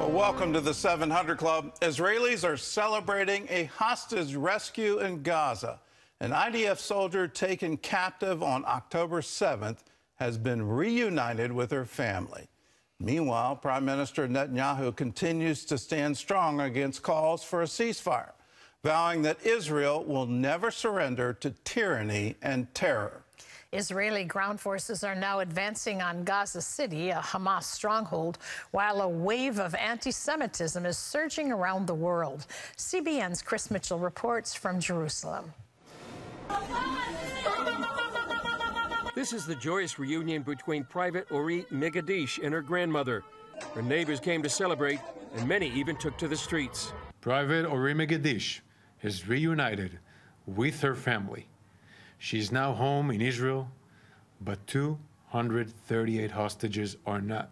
Well, welcome to the 700 Club. Israelis are celebrating a hostage rescue in Gaza. An IDF soldier taken captive on October 7th has been reunited with her family. Meanwhile, Prime Minister Netanyahu continues to stand strong against calls for a ceasefire, vowing that Israel will never surrender to tyranny and terror. Israeli ground forces are now advancing on Gaza City, a Hamas stronghold, while a wave of anti-Semitism is surging around the world. CBN's Chris Mitchell reports from Jerusalem. This is the joyous reunion between Private Ori Megadish and her grandmother. Her neighbors came to celebrate, and many even took to the streets. Private Ori Megadish is reunited with her family. She's now home in Israel, but 238 hostages are not.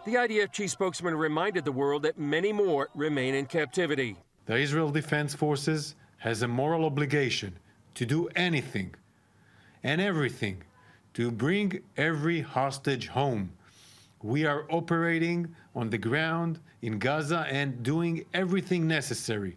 The IDF chief spokesman reminded the world that many more remain in captivity. The Israel Defense Forces has a moral obligation to do anything and everything to bring every hostage home. We are operating on the ground in Gaza and doing everything necessary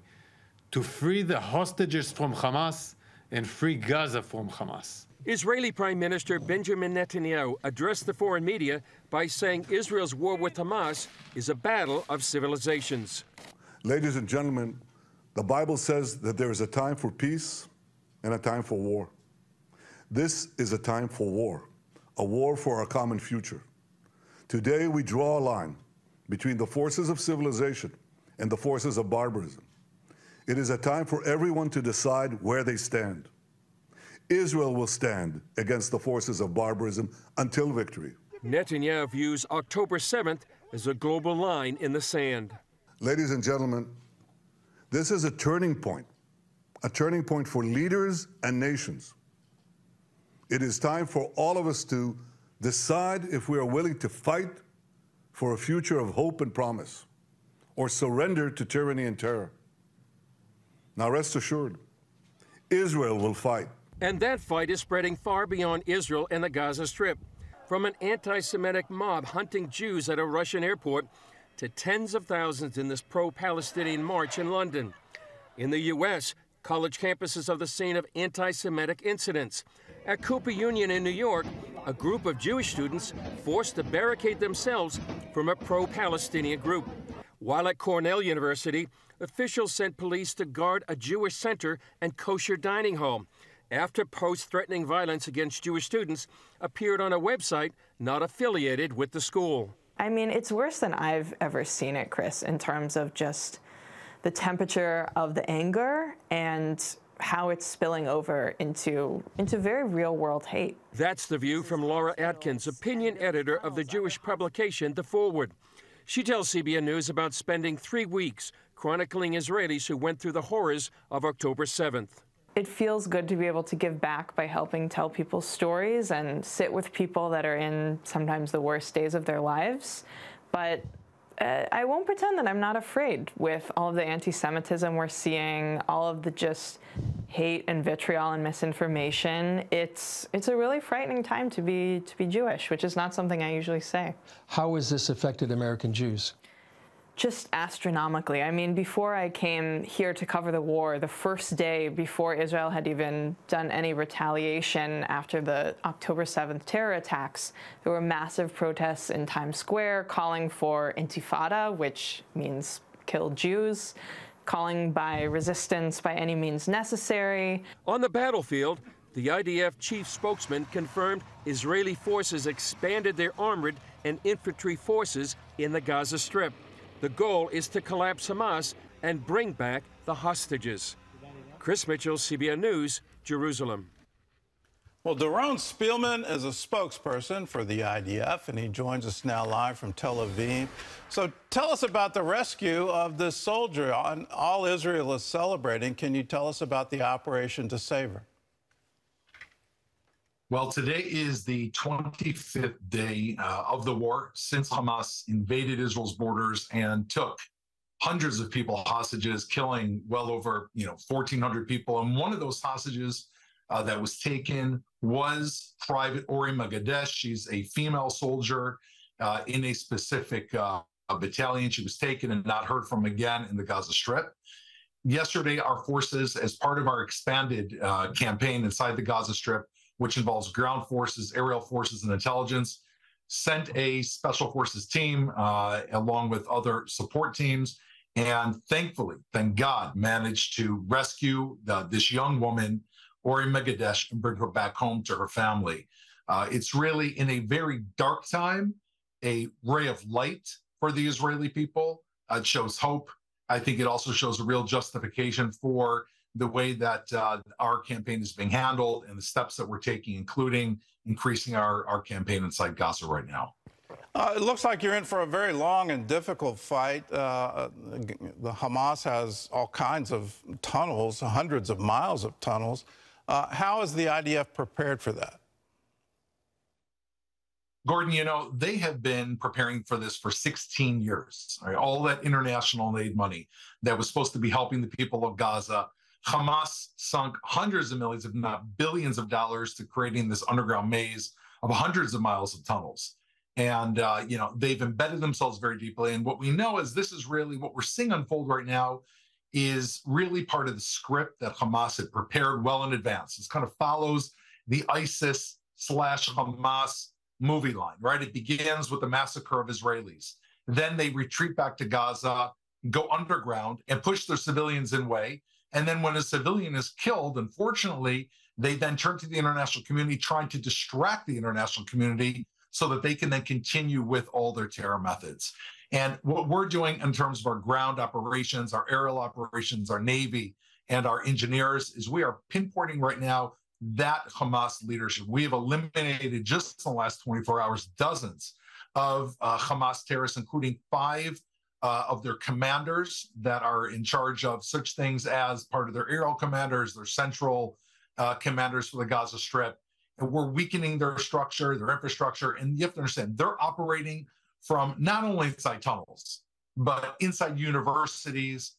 to free the hostages from Hamas and free Gaza from Hamas. Israeli Prime Minister Benjamin Netanyahu addressed the foreign media by saying Israel's war with Hamas is a battle of civilizations. Ladies and gentlemen, the Bible says that there is a time for peace and a time for war. This is a time for war, a war for our common future. Today we draw a line between the forces of civilization and the forces of barbarism. It is a time for everyone to decide where they stand. Israel will stand against the forces of barbarism until victory. Netanyahu views October 7th as a global line in the sand. Ladies and gentlemen, this is a turning point for leaders and nations. It is time for all of us to decide if we are willing to fight for a future of hope and promise, or surrender to tyranny and terror. Now rest assured, Israel will fight. And that fight is spreading far beyond Israel and the Gaza Strip. From an anti-Semitic mob hunting Jews at a Russian airport to tens of thousands in this pro-Palestinian march in London. In the U.S., college campuses are the scene of anti-Semitic incidents. At Cooper Union in New York, a group of Jewish students forced to barricade themselves from a pro-Palestinian group. While at Cornell University, officials sent police to guard a Jewish center and kosher dining hall after posts threatening violence against Jewish students appeared on a website not affiliated with the school. I mean, it's worse than I've ever seen it, Chris, in terms of just the temperature of the anger and how it's spilling over into very real-world hate. That's the view from Laura Atkins, opinion editor of the Jewish publication The Forward. She tells CBN News about spending 3 weeks chronicling Israelis who went through the horrors of October 7th. It feels good to be able to give back by helping tell people's stories and sit with people that are in sometimes the worst days of their lives. But I won't pretend that I'm not afraid with all of the anti-Semitism we're seeing, all of the just hate and vitriol and misinformation. It's a really frightening time to be Jewish, which is not something I usually say. How has this affected American Jews? Just astronomically. I mean, before I came here to cover the war, the first day before Israel had even done any retaliation after the October 7th terror attacks, there were massive protests in Times Square calling for intifada, which means kill Jews, calling by resistance by any means necessary. On the battlefield, the IDF chief spokesman confirmed Israeli forces expanded their armored and infantry forces in the Gaza Strip. The goal is to collapse Hamas and bring back the hostages. Chris Mitchell, CBN News, Jerusalem. Well, Doron Spielman is a spokesperson for the IDF, and he joins us now live from Tel Aviv. So tell us about the rescue of this soldier. All Israel is celebrating. Can you tell us about the operation to save her? Well, today is the 25th day of the war since Hamas invaded Israel's borders and took hundreds of people hostages, killing well over 1,400 people. And one of those hostages that was taken was Private Ori Magadesh. She's a female soldier in a specific battalion. She was taken and not heard from again in the Gaza Strip. Yesterday, our forces, as part of our expanded campaign inside the Gaza Strip, which involves ground forces, aerial forces, and intelligence, sent a special forces team along with other support teams, and thankfully, thank God, managed to rescue this young woman, Ori Megadesh, and bring her back home to her family. It's really, in a very dark time, a ray of light for the Israeli people. It shows hope. I think it also shows a real justification for the way that our campaign is being handled and the steps that we're taking, including increasing our campaign inside Gaza right now. It looks like you're in for a very long and difficult fight. The Hamas has all kinds of tunnels, hundreds of miles of tunnels. How is the IDF prepared for that? Gordon, you know, they have been preparing for this for 16 years. Right? All that international aid money that was supposed to be helping the people of Gaza, Hamas sunk hundreds of millions, if not billions of dollars to creating this underground maze of hundreds of miles of tunnels. And, you know, they've embedded themselves very deeply. And what we know is this is really what we're seeing unfold right now is really part of the script that Hamas had prepared well in advance. This kind of follows the ISIS/Hamas movie line, right? It begins with the massacre of Israelis. Then they retreat back to Gaza, go underground, and push their civilians in way. And then when a civilian is killed, unfortunately, they then turn to the international community, trying to distract the international community so that they can then continue with all their terror methods. And what we're doing in terms of our ground operations, our aerial operations, our Navy, and our engineers is we are pinpointing right now that Hamas leadership. We have eliminated just in the last 24 hours dozens of Hamas terrorists, including 5 of their commanders that are in charge of such things as part of their aerial commanders, their central commanders for the Gaza Strip. And we're weakening their structure, their infrastructure. And you have to understand, they're operating from not only inside tunnels, but inside universities,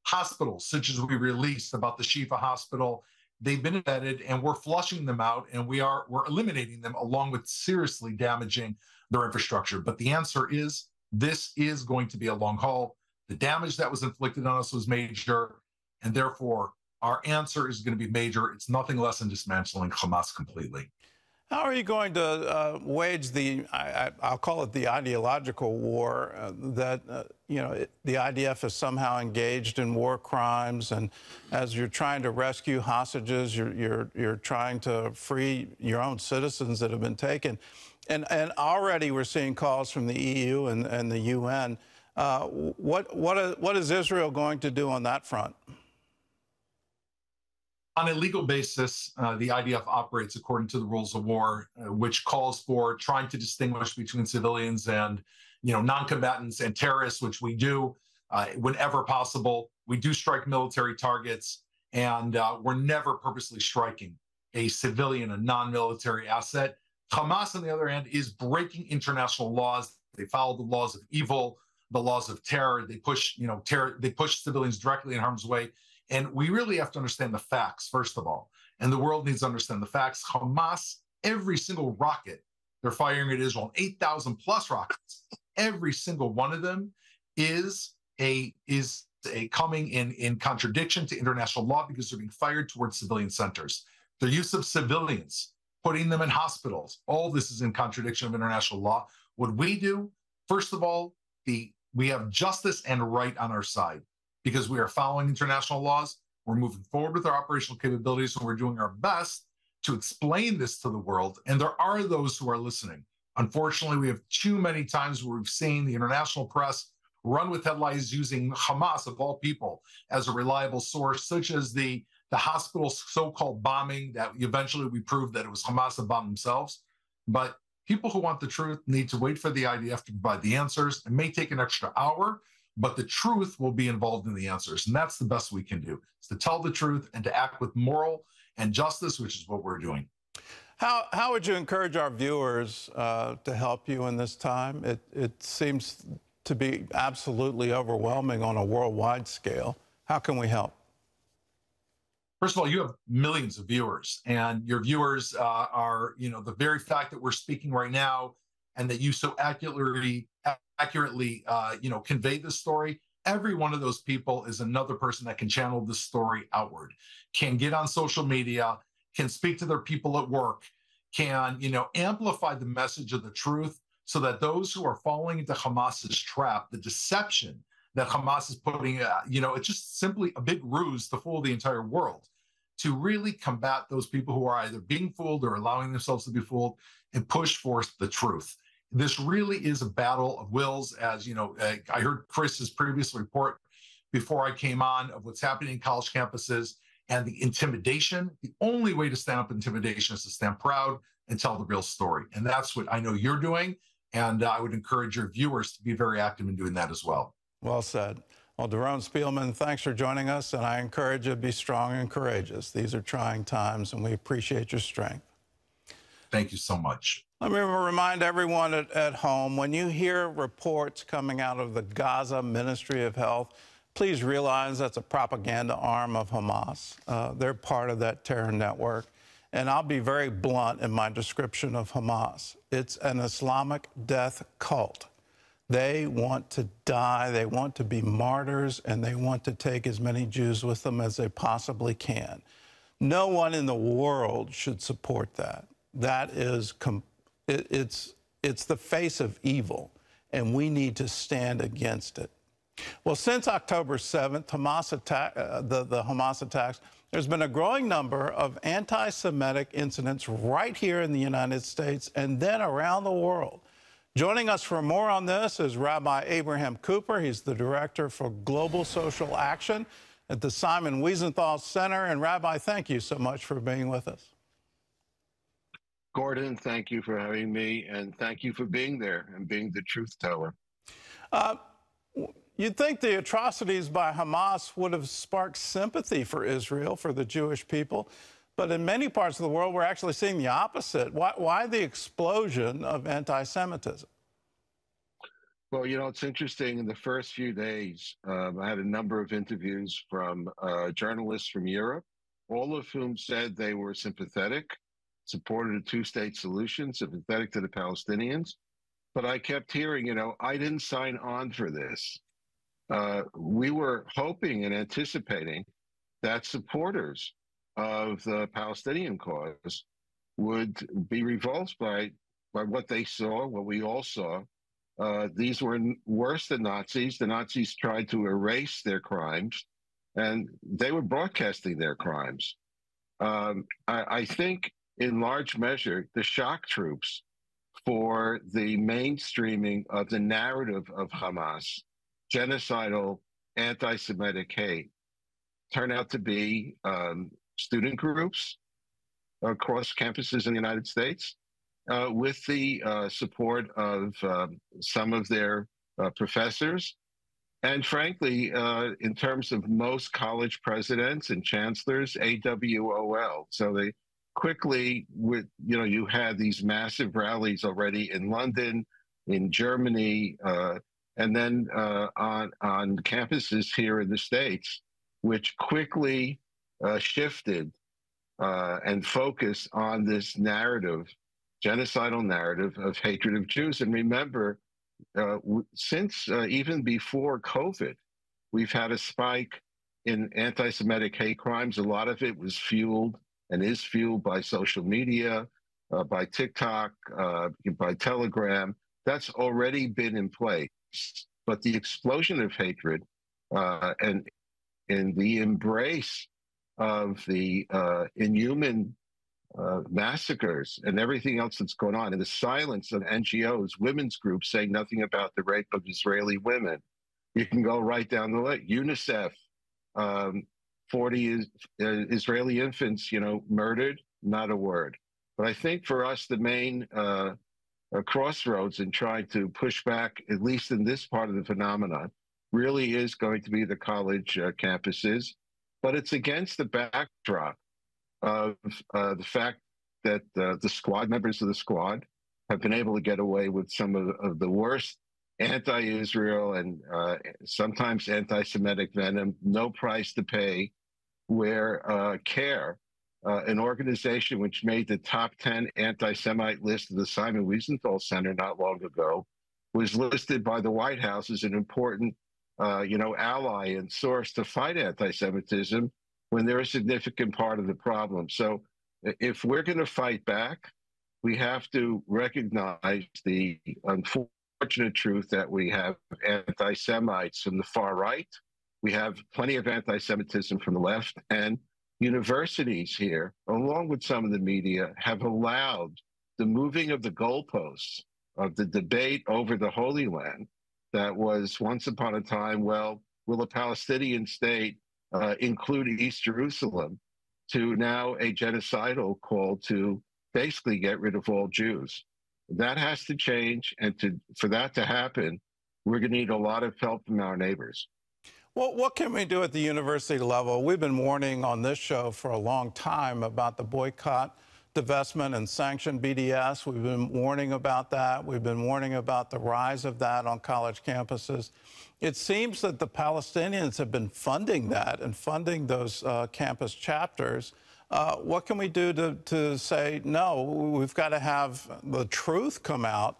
hospitals, such as we released about the Shifa Hospital. They've been embedded, and we're flushing them out, and we're eliminating them, along with seriously damaging their infrastructure. But the answer is, this is going to be a long haul. The damage that was inflicted on us was major, and therefore our answer is going to be major. It's nothing less than dismantling Hamas completely. How are you going to wage the, I'll call it the ideological war that, you know, the IDF is somehow engaged in war crimes, and as you're trying to rescue hostages, you're trying to free your own citizens that have been taken. And already we're seeing calls from the EU and the UN. What is Israel going to do on that front? On a legal basis, the IDF operates according to the rules of war, which calls for trying to distinguish between civilians and, you know, non-combatants and terrorists, which we do whenever possible. We do strike military targets, and we're never purposely striking a civilian, a non-military asset. Hamas, on the other hand, is breaking international laws. They follow the laws of evil, the laws of terror. They push, you know, terror. They push civilians directly in harm's way. And we really have to understand the facts, first of all. And the world needs to understand the facts. Hamas, every single rocket they're firing at Israel, 8,000 plus rockets, every single one of them is coming in contradiction to international law, because they're being fired towards civilian centers. The use of civilians, putting them in hospitals, all this is in contradiction of international law. What we do, first of all, we have justice and right on our side, because we are following international laws. We're moving forward with our operational capabilities, and we're doing our best to explain this to the world. And there are those who are listening. Unfortunately, we have too many times where we've seen the international press run with headlines using Hamas, of all people, as a reliable source, such as the hospital so-called bombing that eventually we proved that it was Hamas that bombed themselves. But people who want the truth need to wait for the IDF to provide the answers. It may take an extra hour, but the truth will be involved in the answers. And that's the best we can do, is to tell the truth and to act with moral and justice, which is what we're doing. How would you encourage our viewers to help you in this time? It seems to be absolutely overwhelming on a worldwide scale. How can we help? First of all, you have millions of viewers, and your viewers are, you know, the very fact that we're speaking right now and that you so accurately accurately, convey the story. Every one of those people is another person that can channel the story outward, can get on social media, can speak to their people at work, can, amplify the message of the truth so that those who are falling into Hamas's trap, the deception that Hamas is putting, it's just simply a big ruse to fool the entire world, to really combat those people who are either being fooled or allowing themselves to be fooled and push forth the truth. This really is a battle of wills, as I heard Chris's previous report before I came on of what's happening in college campuses and the intimidation. The only way to stand up intimidation is to stand proud and tell the real story. And that's what I know you're doing. And I would encourage your viewers to be very active in doing that as well. Well said. Well, Daron Spielman, thanks for joining us. And I encourage you to be strong and courageous. These are trying times, and we appreciate your strength. Thank you so much. Let me remind everyone at home, when you hear reports coming out of the Gaza Ministry of Health, please realize that's a propaganda arm of Hamas. They're part of that terror network. And I'll be very blunt in my description of Hamas. It's an Islamic death cult. They want to die, they want to be martyrs, and they want to take as many Jews with them as they possibly can. No one in the world should support that. That is, it's the face of evil, and we need to stand against it. Well, since October 7th, the Hamas attacks, there's been a growing number of anti-Semitic incidents right here in the United States and then around the world. Joining us for more on this is Rabbi Abraham Cooper. He's the Director for Global Social Action at the Simon Wiesenthal Center. And Rabbi, thank you so much for being with us. Gordon, thank you for having me, and thank you for being there and being the truth teller. You'd think the atrocities by Hamas would have sparked sympathy for Israel, for the Jewish people. But in many parts of the world, we're actually seeing the opposite. Why the explosion of anti-Semitism? Well, it's interesting. In the first few days, I had a number of interviews from journalists from Europe, all of whom said they were sympathetic, supported a two-state solution, sympathetic to the Palestinians. But I kept hearing, I didn't sign on for this. We were hoping and anticipating that supporters of the Palestinian cause would be revolted by what they saw, what we all saw. These were worse than Nazis. The Nazis tried to erase their crimes, and they were broadcasting their crimes. I think, in large measure, the shock troops for the mainstreaming of the narrative of Hamas, genocidal, anti-Semitic hate, turn out to be student groups across campuses in the United States with the support of some of their professors. And frankly, in terms of most college presidents and chancellors, AWOL. So they quickly, you had these massive rallies already in London, in Germany, and then on campuses here in the States, which quickly shifted and focused on this narrative, genocidal narrative of hatred of Jews. And remember, since even before COVID, we've had a spike in anti-Semitic hate crimes. A lot of it was fueled and is fueled by social media, by TikTok, by Telegram. That's already been in place. But the explosion of hatred and the embrace of the inhuman massacres and everything else that's going on, and the silence of NGOs, women's groups saying nothing about the rape of Israeli women. You can go right down the list. UNICEF, 40 Israeli infants, murdered, not a word. But I think for us, the main crossroads in trying to push back, at least in this part of the phenomenon, really is going to be the college campuses. But it's against the backdrop of the fact that the squad, members of the squad, have been able to get away with some of the worst anti-Israel and sometimes anti-Semitic venom, no price to pay, where CARE, an organization which made the top 10 anti-Semite list of the Simon Wiesenthal Center not long ago, was listed by the White House as an important, ally and source to fight anti-Semitism when they're a significant part of the problem. So if we're going to fight back, we have to recognize the unfortunate truth that we have anti-Semites from the far right. We have plenty of anti-Semitism from the left, and universities here, along with some of the media, have allowed the moving of the goalposts of the debate over the Holy Land that was once upon a time, well, will a Palestinian state include East Jerusalem, to now a genocidal call to basically get rid of all Jews. That has to change, and for that to happen, we're going to need a lot of help from our neighbors. Well, what can we do at the university level? We've been warning on this show for a long time about the boycott, divestment, and sanction BDS. We've been warning about that. We've been warning about the rise of that on college campuses. It seems that the Palestinians have been funding that and funding those campus chapters. What can we do to say, no, we've got to have the truth come out?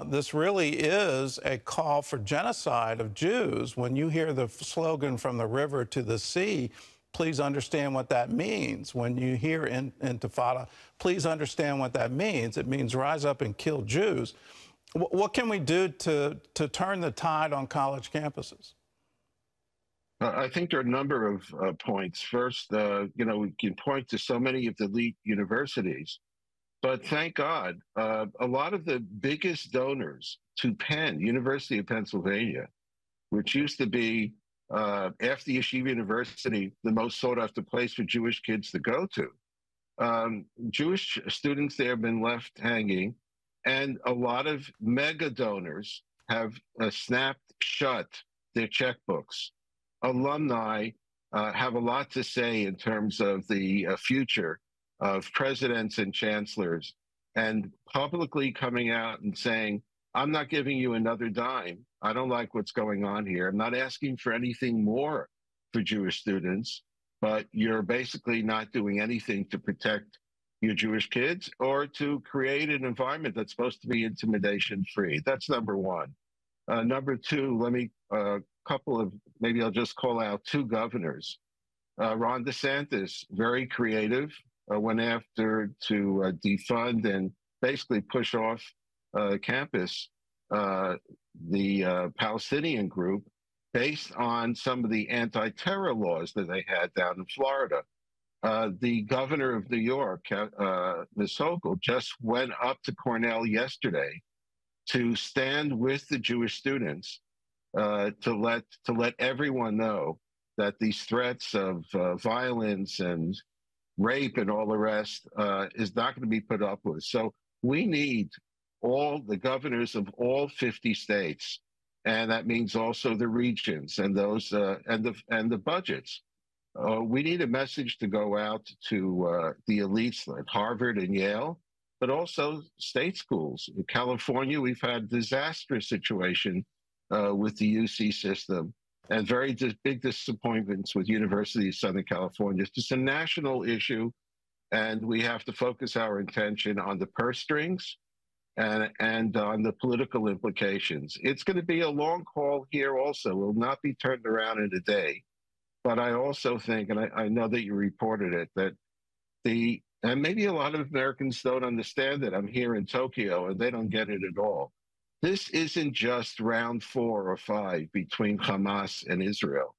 This really is a call for genocide of Jews. When you hear the slogan from the river to the sea, please understand what that means. When you hear Intifada, please understand what that means. It means rise up and kill Jews. What can we do to turn the tide on college campuses? I think there are a number of points. First, we can point to so many of the elite universities, but thank God, a lot of the biggest donors to Penn, University of Pennsylvania, which used to be, after Yeshiva University, the most sought-after place for Jewish kids to go to. Jewish students there have been left hanging, and a lot of mega donors have snapped shut their checkbooks. Alumni have a lot to say in terms of the future of presidents and chancellors, and publicly coming out and saying, I'm not giving you another dime. I don't like what's going on here. I'm not asking for anything more for Jewish students, but you're basically not doing anything to protect your Jewish kids or to create an environment that's supposed to be intimidation-free. That's number one. Number two, maybe I'll just call out two governors. Ron DeSantis, very creative, went after to defund and basically push off campus the Palestinian group based on some of the anti-terror laws that they had down in Florida. The governor of New York, Ms. Hochul, just went up to Cornell yesterday to stand with the Jewish students to let everyone know that these threats of violence and rape and all the rest is not going to be put up with. So we need all the governors of all 50 states, and that means also the regions and those and the budgets. We need a message to go out to the elites like Harvard and Yale, but also state schools. In California, we've had a disastrous situation with the UC system and very big disappointments with University of Southern California. It's just a national issue, and we have to focus our attention on the purse strings and on the political implications. It's going to be a long haul here also. It will not be turned around in a day. But I also think, and I know that you reported it, that and maybe a lot of Americans don't understand it. I'm here in Tokyo, and they don't get it at all. This isn't just round 4 or 5 between Hamas and Israel.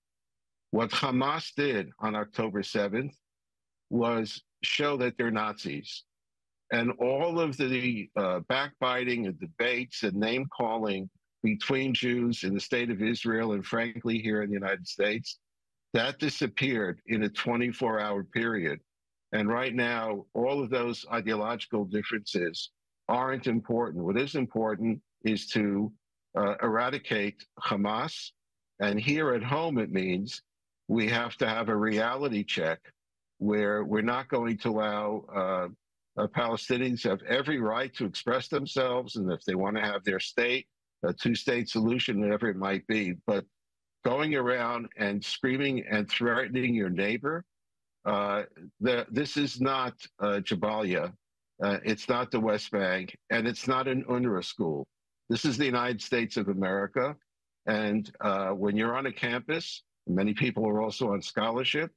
What Hamas did on October 7th was show that they're Nazis. And all of the backbiting and debates and name-calling between Jews in the state of Israel and, frankly, here in the United States, that disappeared in a 24-hour period. And right now, all of those ideological differences aren't important. What is important is to eradicate Hamas. And here at home, it means we have to have a reality check where we're not going to allow Palestinians have every right to express themselves, and if they want to have their state, a two-state solution, whatever it might be. But going around and screaming and threatening your neighbor, this is not Jabalia. It's not the West Bank, and it's not an UNRWA school. This is the United States of America. And when you're on a campus, many people are also on scholarship,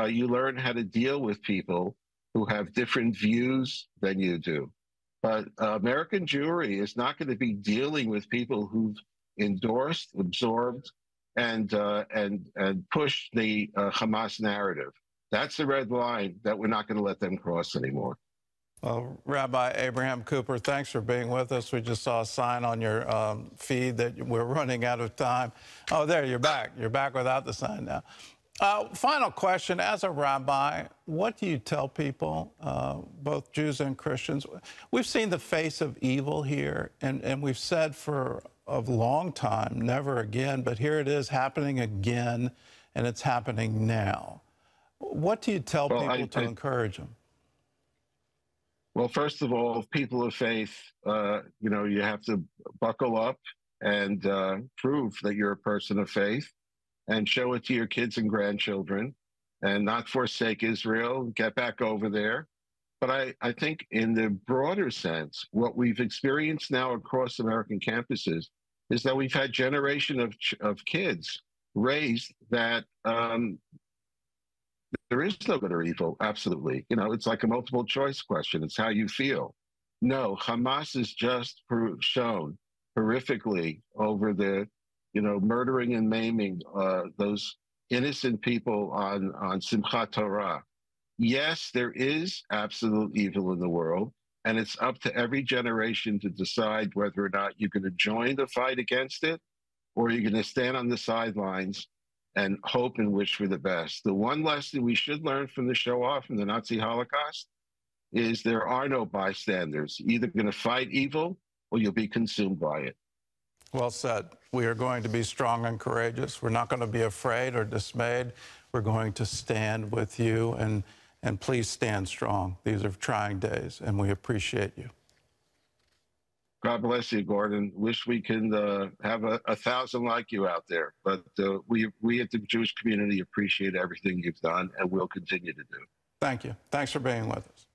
you learn how to deal with people who have different views than you do. But American Jewry is not going to be dealing with people who've endorsed, absorbed, and pushed the Hamas narrative. That's the red line that we're not going to let them cross anymore. Well, Rabbi Abraham Cooper, thanks for being with us. We just saw a sign on your feed that we're running out of time. Oh, there, you're back. You're back without the sign now. Final question. As a rabbi, what do you tell people, both Jews and Christians? We've seen the face of evil here, and we've said for a long time, never again, but here it is happening again, and it's happening now. What do you tell people to encourage them? Well, first of all, people of faith, you have to buckle up and prove that you're a person of faith, and show it to your kids and grandchildren, and not forsake Israel, get back over there. But I think in the broader sense, what we've experienced now across American campuses is that we've had generation of kids raised that there is no good or evil, absolutely. It's like a multiple choice question. It's how you feel. No, Hamas is just shown horrifically over the murdering and maiming those innocent people on Simchat Torah. Yes, there is absolute evil in the world, and it's up to every generation to decide whether or not you're going to join the fight against it, or you're going to stand on the sidelines and hope and wish for the best. The one lesson we should learn from the show-off from the Nazi Holocaust is there are no bystanders. You're either going to fight evil or you'll be consumed by it. Well said. We are going to be strong and courageous. We're not going to be afraid or dismayed. We're going to stand with you, and please stand strong. These are trying days, and we appreciate you. God bless you, Gordon. Wish we can have a 1,000 like you out there. But we at the Jewish community appreciate everything you've done and will continue to do. Thank you. Thanks for being with us.